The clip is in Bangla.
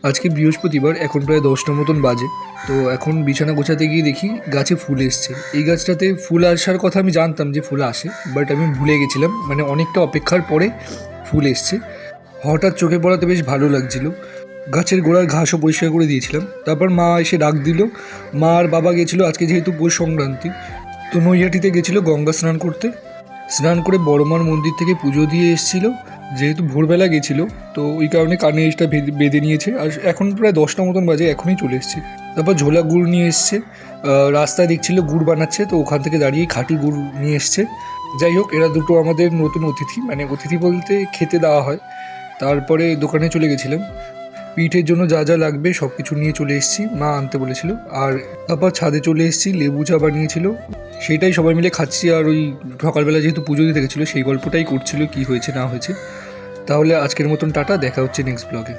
আজকে বৃহস্পতিবার, এখন প্রায় 10টার মতন বাজে। তো এখন বিছানা গোছাতে গিয়ে দেখি গাছে ফুল এসছে। এই গাছটাতে ফুল আসার কথা আমি জানতাম যে ফুল আসে, বাট আমি ভুলে গেছিলাম। মানে অনেকটা অপেক্ষার পরে ফুল এসছে। হঠাৎ চোখে পড়াতে বেশ ভালো লাগছিল। গাছের গোড়ার ঘাসও পরিষ্কার করে দিয়েছিলাম। তারপর মা এসে ডাক দিল। মা আর বাবা গেছিলো, আজকে যেহেতু পৌষ সংক্রান্তি, তো নৈহাটিতে গেছিলো গঙ্গা স্নান করতে। স্নান করে বড়মার মন্দির থেকে পুজো দিয়ে এসেছিলো। যেহেতু ভোরবেলা গেছিলো, তো ওই কারণে কানে এসটা বেঁধে নিয়েছে। আর এখন প্রায় 10টা মতন বাজে, এখনই চলে এসছে। তারপর ঝোলা গুড় নিয়ে এসছে। রাস্তায় দেখছিল গুড় বানাচ্ছে, তো ওখান থেকে দাঁড়িয়ে খাঁটি গুড় নিয়ে এসছে। যাই হোক, এরা দুটো আমাদের নতুন অতিথি, মানে অতিথি বলতে খেতে দেওয়া হয়। তারপরে দোকানে চলে গেছিলাম। পিঠের জন্য যা যা লাগবে সব কিছু নিয়ে চলে এসেছি, মা আনতে বলেছিল। আর তারপর ছাদে চলে এসেছি, লেবু চা বানিয়েছিল, সেটাই সবাই মিলে খাচ্ছি। আর ওই সকালবেলা যেহেতু পুজো দিতে গেছিলো, সেই গল্পটাই করছিল, কি হয়েছে না হয়েছে। তাহলে আজকের মতন টাটা, দেখা হচ্ছে নেক্সট ব্লগে।